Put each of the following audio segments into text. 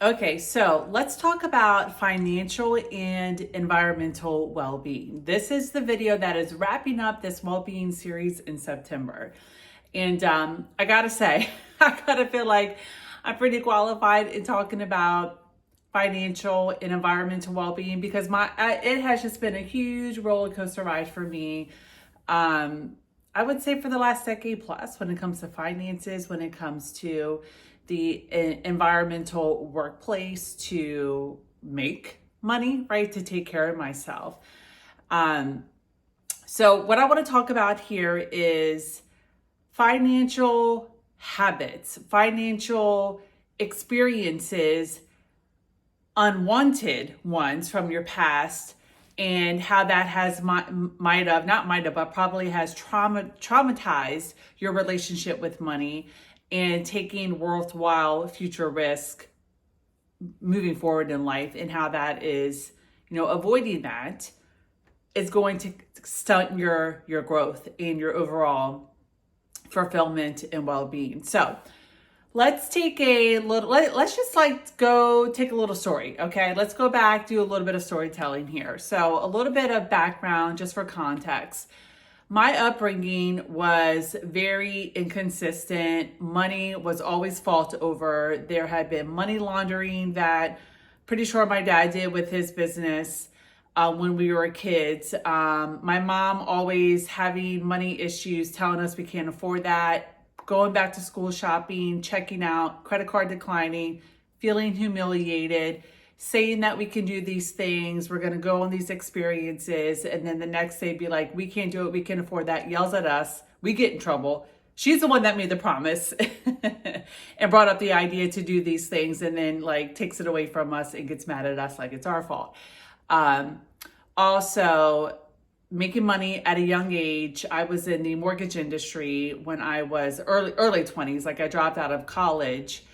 Okay, so let's talk about financial and environmental well-being. This is the video that is wrapping up this well-being series in September. And I gotta say, I gotta feel like I'm pretty qualified in talking about financial and environmental well-being because it has just been a huge roller coaster ride for me. I would say for the last decade plus when it comes to finances, when it comes to the environmental workplace to make money, right? To take care of myself. Um, so what I want to talk about here is financial habits, financial experiences, unwanted ones from your past, and how that has but probably has traumatized your relationship with money and taking worthwhile future risk moving forward in life, and how that is, avoiding that is going to stunt your growth and your overall fulfillment and well-being. So let's take let's just go take a little story. Okay, let's go back, do a little bit of storytelling here. So a little bit of background just for context. My upbringing was very inconsistent. Money was always fought over. There had been money laundering that pretty sure my dad did with his business when we were kids. My mom always having money issues, telling us we can't afford that, going back to school shopping, checking out, credit card declining, feeling humiliated, saying that we can do these things, we're going to go on these experiences, and then the next day be like, we can't do it, we can't afford that, yells at us, we get in trouble. She's the one that made the promise and brought up the idea to do these things, and then takes it away from us and gets mad at us like it's our fault. Also, making money at a young age. I was in the mortgage industry when I was early 20s. I dropped out of college.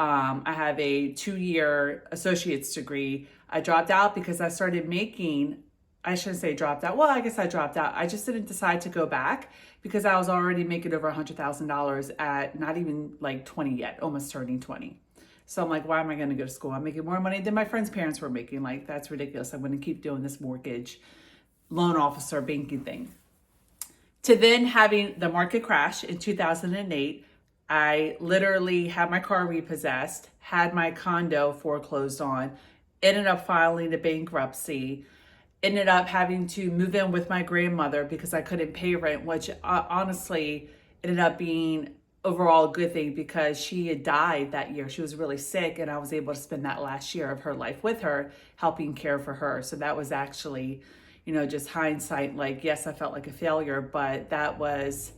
I have a 2-year associate's degree. I dropped out because I started making, I shouldn't say dropped out. Well, I guess I dropped out. I just didn't decide to go back because I was already making over $100,000 at not even 20 yet, almost turning 20. So I'm like, why am I going to go to school? I'm making more money than my friends' parents were making. That's ridiculous. I'm going to keep doing this mortgage loan officer banking thing. To then having the market crash in 2008, I literally had my car repossessed, had my condo foreclosed on, ended up filing a bankruptcy, ended up having to move in with my grandmother because I couldn't pay rent, which honestly ended up being overall a good thing because she had died that year. She was really sick, and I was able to spend that last year of her life with her, helping care for her. So that was actually, just hindsight, yes, I felt like a failure, but that was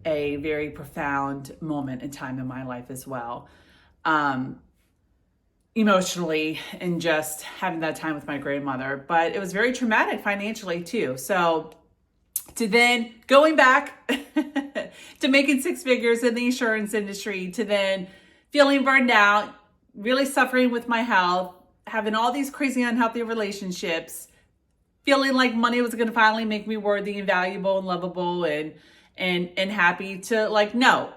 a very profound moment in time in my life as well. Emotionally, and just having that time with my grandmother, but it was very traumatic financially too. So to then going back to making 6 figures in the insurance industry, to then feeling burned out, really suffering with my health, having all these crazy unhealthy relationships, feeling like money was going to finally make me worthy and valuable and lovable and happy, to no.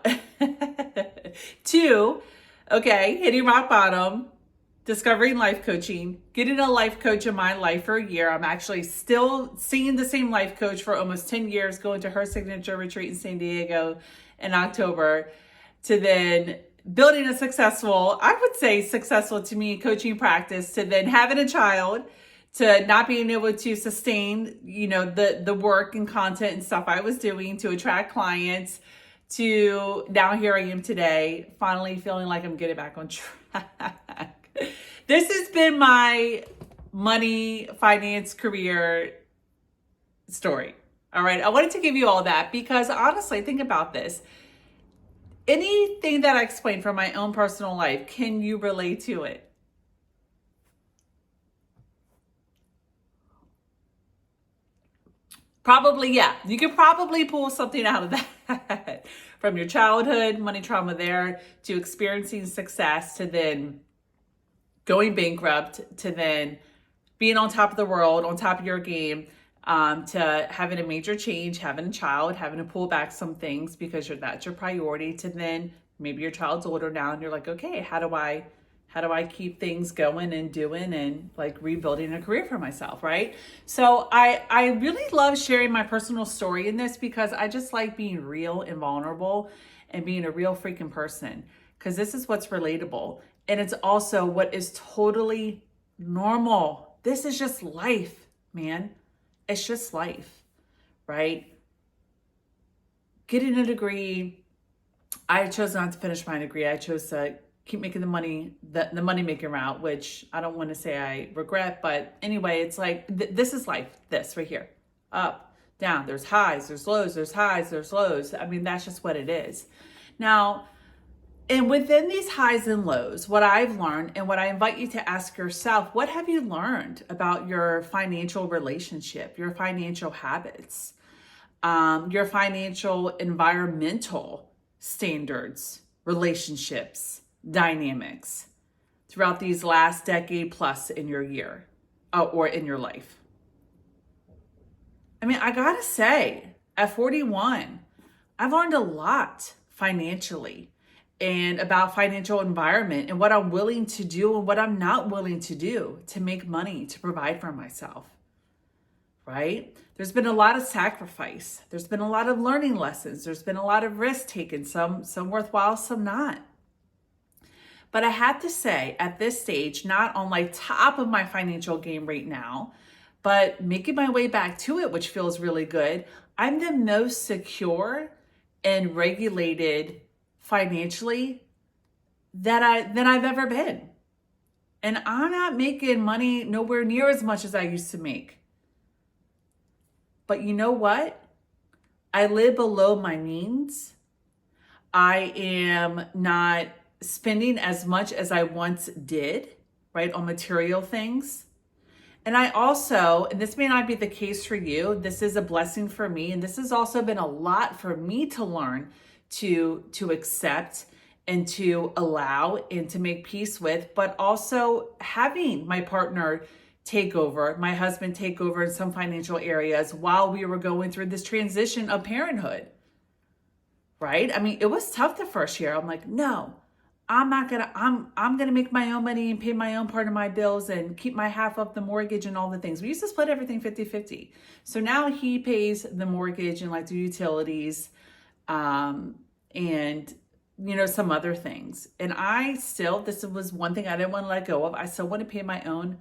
To, okay, hitting rock bottom, discovering life coaching, getting a life coach in my life for a year. I'm actually still seeing the same life coach for almost 10 years, going to her signature retreat in San Diego in October, to then building a successful, I would say successful to me, coaching practice, to then having a child, to not being able to sustain, the work and content and stuff I was doing to attract clients, to now here I am today, finally feeling like I'm getting back on track. This has been my money, finance, career story. All right. I wanted to give you all that because honestly, think about this. Anything that I explained from my own personal life, can you relate to it? Probably, yeah. You could probably pull something out of that from your childhood, money trauma there, to experiencing success, to then going bankrupt, to then being on top of the world, on top of your game, to having a major change, having a child, having to pull back some things because that's your priority, to then maybe your child's older now and you're like, okay, how do I How do I keep things going and doing and like rebuilding a career for myself, right? So I really love sharing my personal story in this because I just like being real and vulnerable and being a real freaking person, because this is what's relatable. And it's also what is totally normal. This is just life, man. It's just life, right? Getting a degree, I chose not to finish my degree. I chose to keep making the money making route, which I don't want to say I regret, but anyway, it's like, this is life, this right here, up, down, there's highs, there's lows, there's highs, there's lows. I mean, that's just what it is. Now, and within these highs and lows, what I've learned and what I invite you to ask yourself, what have you learned about your financial relationship, your financial habits, your financial environmental standards, relationships, dynamics throughout these last decade plus in your year or in your life? I mean, I gotta say, at 41, I've learned a lot financially and about financial environment and what I'm willing to do and what I'm not willing to do to make money to provide for myself, right? There's been a lot of sacrifice. There's been a lot of learning lessons. There's been a lot of risk taken, some worthwhile, some not. But I have to say, at this stage, not on like top of my financial game right now, but making my way back to it, which feels really good, I'm the most secure and regulated financially that I've ever been. And I'm not making money nowhere near as much as I used to make. But you know what? I live below my means. I am not spending as much as I once did, right, on material things. And I also, and this may not be the case for you, this is a blessing for me, and this has also been a lot for me to learn to accept and to allow and to make peace with, but also having my partner take over, my husband take over in some financial areas while we were going through this transition of parenthood, right? I mean, it was tough the first year. I'm like, no, I'm gonna make my own money and pay my own part of my bills and keep my half of the mortgage and all the things. We used to split everything 50-50. So now he pays the mortgage and like the utilities, and some other things. And this was one thing I didn't want to let go of. I still want to pay my own,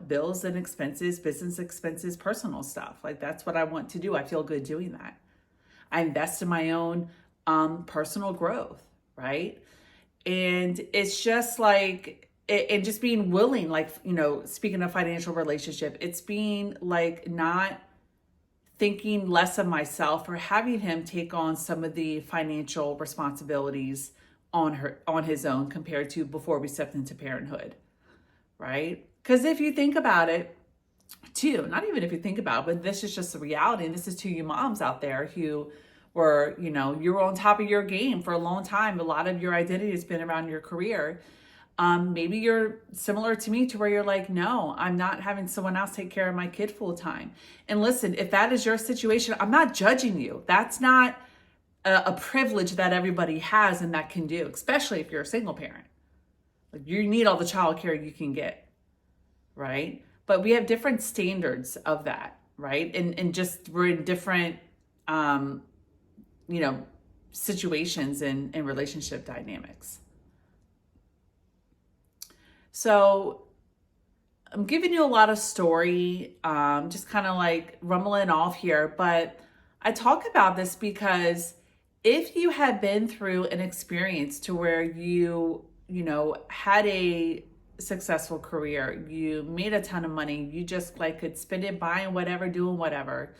bills and expenses, business expenses, personal stuff. Like that's what I want to do. I feel good doing that. I invest in my own personal growth, right? And it's just like, and just being willing, like, speaking of financial relationship, it's being like not thinking less of myself or having him take on some of the financial responsibilities on his own compared to before we stepped into parenthood, right? Because if you think about it too, not even if you think about it, but this is just the reality. And this is to you moms out there who were, you were on top of your game for a long time. A lot of your identity has been around your career. Maybe you're similar to me to where you're like, no, I'm not having someone else take care of my kid full time. And listen, if that is your situation, I'm not judging you. That's not a privilege that everybody has and that can do, especially if you're a single parent. Like you need all the childcare you can get, right? But we have different standards of that, right? And just we're in different, situations and relationship dynamics. So I'm giving you a lot of story, just kind of like rumbling off here, but I talk about this because if you have been through an experience to where you had a successful career, you made a ton of money, you just like could spend it buying whatever, doing whatever,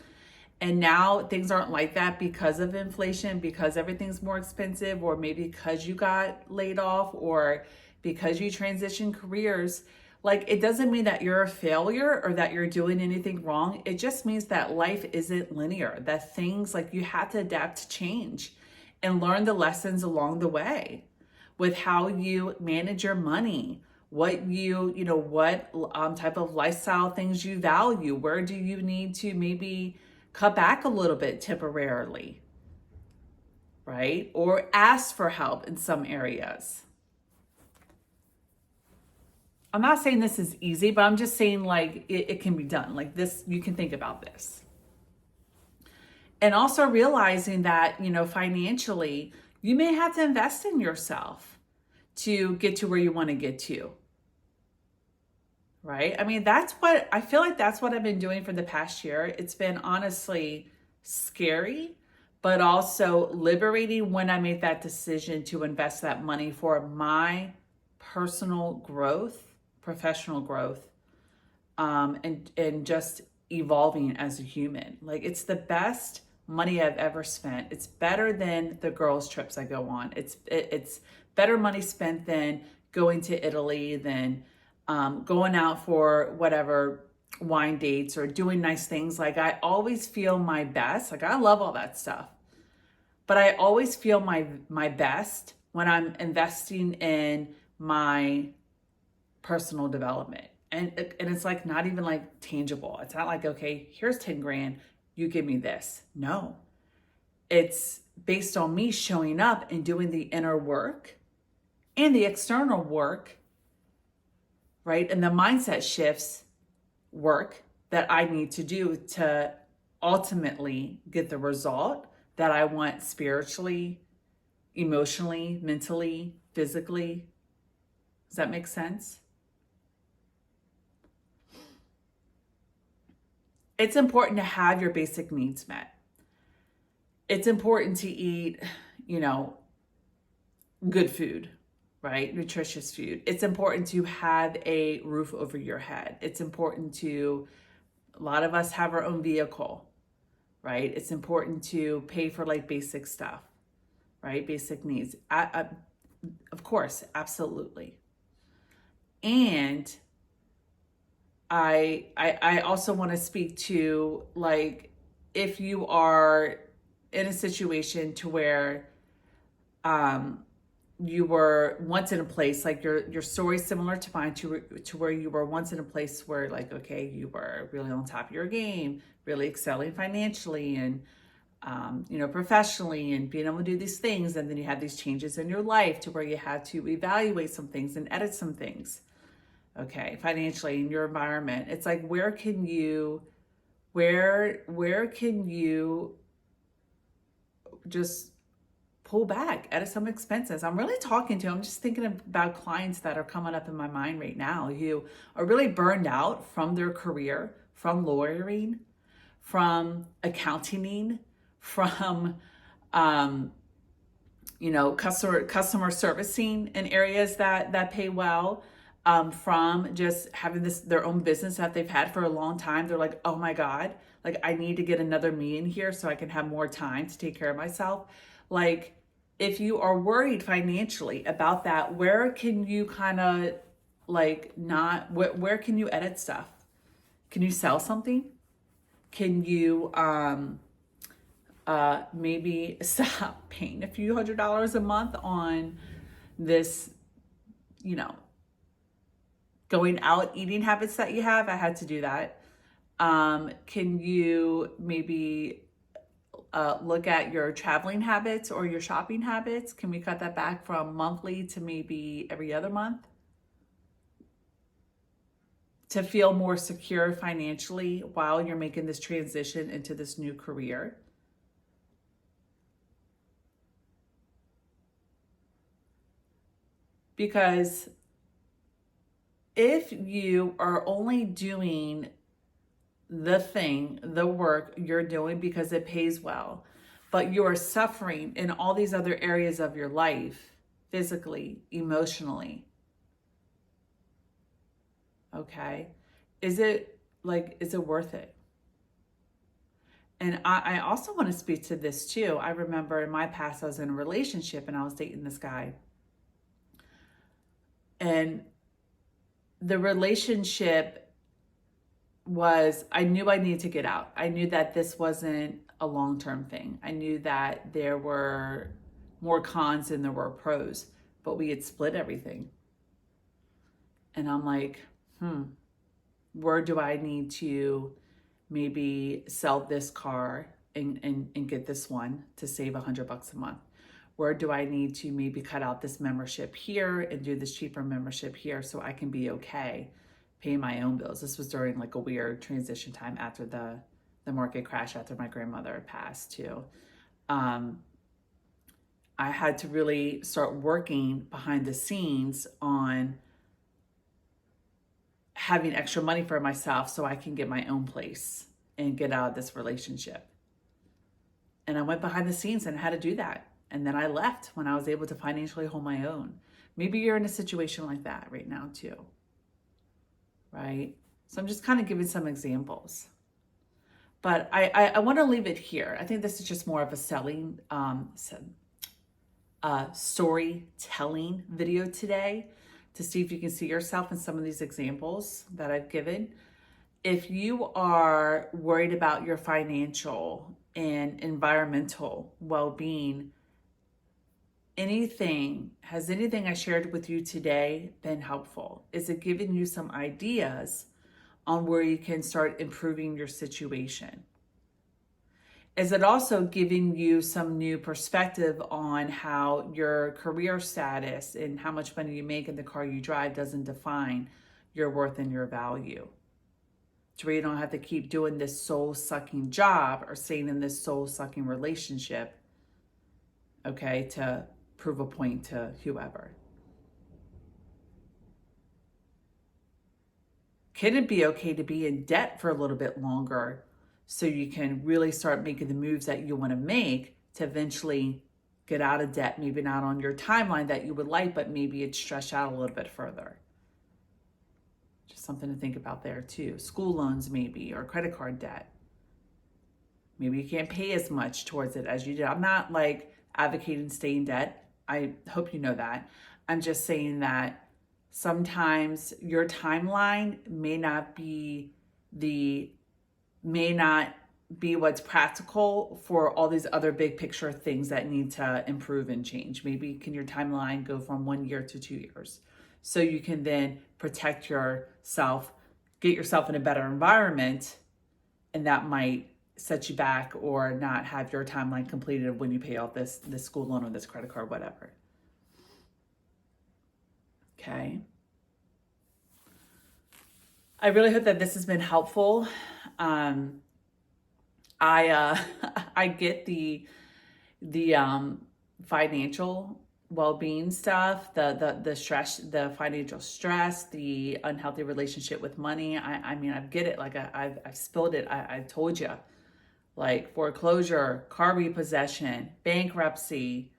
and now things aren't like that because of inflation, because everything's more expensive, or maybe because you got laid off, or because you transition careers, like it doesn't mean that you're a failure or that you're doing anything wrong. It just means that life isn't linear, that things like you have to adapt to change and learn the lessons along the way with how you manage your money, what what type of lifestyle things you value, where do you need to maybe cut back a little bit temporarily, right? Or ask for help in some areas. I'm not saying this is easy, but I'm just saying like it can be done. Like this, you can think about this. And also realizing that, financially, you may have to invest in yourself to get to where you want to get to. Right? I mean, I feel like that's what I've been doing for the past year. It's been honestly scary, but also liberating when I made that decision to invest that money for my personal growth, professional growth, and just evolving as a human. Like it's the best money I've ever spent. It's better than the girls' trips I go on. It's better money spent than going to Italy, than going out for whatever wine dates or doing nice things. Like I always feel my best. Like I love all that stuff, but I always feel my best when I'm investing in my personal development. And it's like not even like tangible. It's not like, okay, here's 10 grand, you give me this. No, it's based on me showing up and doing the inner work and the external work, right? And the mindset shifts work that I need to do to ultimately get the result that I want spiritually, emotionally, mentally, physically. Does that make sense? It's important to have your basic needs met. It's important to eat, good food, right? Nutritious food. It's important to have a roof over your head. It's important a lot of us have our own vehicle, right? It's important to pay for like basic stuff, right? Basic needs. Of course, absolutely. And I also want to speak to like if you are in a situation to where you were once in a place, like your story similar to mine, to where you were once in a place where like, okay, you were really on top of your game, really excelling financially and professionally and being able to do these things, and then you had these changes in your life to where you had to evaluate some things and edit some things. Okay, financially in your environment. It's like where can you just pull back, edit some expenses? I'm just thinking about clients that are coming up in my mind right now who are really burned out from their career, from lawyering, from accounting, from customer servicing in areas that pay well. From just having their own business that they've had for a long time. They're like, oh my God, like I need to get another me in here so I can have more time to take care of myself. Like if you are worried financially about that, where can you kind of like where can you edit stuff? Can you sell something? Can you maybe stop paying a few $100s a month on this, going out eating habits that you have? I had to do that. Can you maybe look at your traveling habits or your shopping habits? Can we cut that back from monthly to maybe every other month to feel more secure financially while you're making this transition into this new career? Because if you are only doing the work you're doing because it pays well, but you are suffering in all these other areas of your life, physically, emotionally, okay, is it worth it? And I also want to speak to this too. I remember in my past, I was in a relationship and I was dating this guy. And the relationship I knew I needed to get out. I knew that this wasn't a long-term thing. I knew that there were more cons than there were pros, but we had split everything. And I'm like, where do I need to maybe sell this car and get this one to save $100 a month? Where do I need to maybe cut out this membership here and do this cheaper membership here so I can be okay paying my own bills? This was during like a weird transition time after the market crash, after my grandmother passed too. I had to really start working behind the scenes on having extra money for myself so I can get my own place and get out of this relationship. And I went behind the scenes and had to do that. And then I left when I was able to financially hold my own. Maybe you're in a situation like that right now too, right? So I'm just kind of giving some examples. But I want to leave it here. I think this is just more of a storytelling video today to see if you can see yourself in some of these examples that I've given. If you are worried about your financial and environmental well-being, has anything I shared with you today been helpful? Is it giving you some ideas on where you can start improving your situation? Is it also giving you some new perspective on how your career status and how much money you make in the car you drive doesn't define your worth and your value? To where you don't have to keep doing this soul-sucking job or staying in this soul-sucking relationship, okay, to prove a point to whoever. Can it be okay to be in debt for a little bit longer so you can really start making the moves that you want to make to eventually get out of debt? Maybe not on your timeline that you would like, but maybe it's stretched out a little bit further. Just something to think about there too. School loans maybe, or credit card debt. Maybe you can't pay as much towards it as you did. I'm not like advocating stay in debt. I hope you know that. I'm just saying that sometimes your timeline may not be what's practical for all these other big picture things that need to improve and change. Maybe can your timeline go from 1 year to 2 years so you can then protect yourself, get yourself in a better environment, and that might set you back or not have your timeline completed when you pay off this school loan or this credit card, whatever. Okay. I really hope that this has been helpful. I get the financial well-being stuff, the stress, the financial stress, the unhealthy relationship with money. I mean, I get it. Like I've spilled it. I told you, like foreclosure, car repossession, bankruptcy,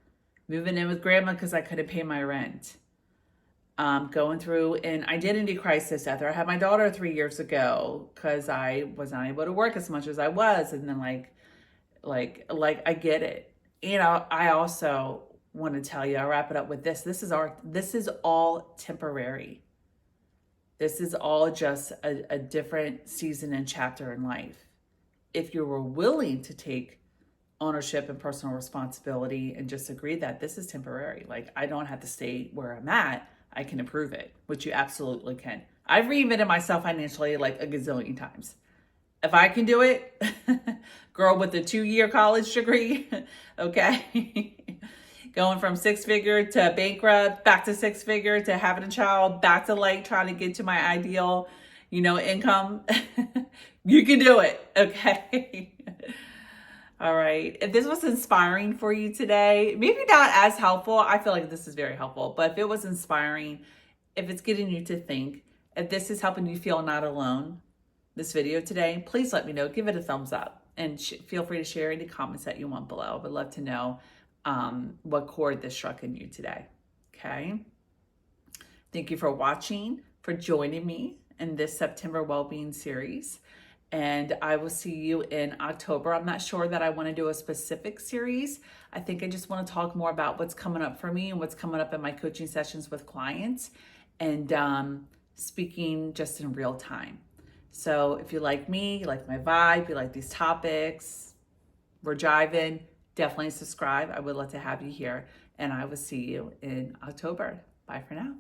moving in with grandma because I couldn't pay my rent. Going through an identity crisis after I had my daughter 3 years ago because I was not able to work as much as I was. And then like I get it. You know, I also want to tell you, I'll wrap it up with this. This is all temporary. This is all just a different season and chapter in life. If you were willing to take ownership and personal responsibility and just agree that this is temporary, like I don't have to stay where I'm at, I can improve it, which you absolutely can. I've reinvented myself financially like a gazillion times. If I can do it, girl with a 2-year college degree, okay? Going from 6-figure to bankrupt, back to 6-figure to having a child, back to like trying to get to my ideal, income. You can do it, okay? All right. If this was inspiring for you today, maybe not as helpful. I feel like this is very helpful, but if it was inspiring, if it's getting you to think, if this is helping you feel not alone, this video today, please let me know. Give it a thumbs up and feel free to share any comments that you want below. I would love to know what chord this struck in you today. Okay. Thank you for watching, for joining me in this September Wellbeing series. And I will see you in October. I'm not sure that I want to do a specific series. I think I just want to talk more about what's coming up for me and what's coming up in my coaching sessions with clients and speaking just in real time. So if you like me, you like my vibe, you like these topics, we're jiving, definitely subscribe. I would love to have you here. And I will see you in October. Bye for now.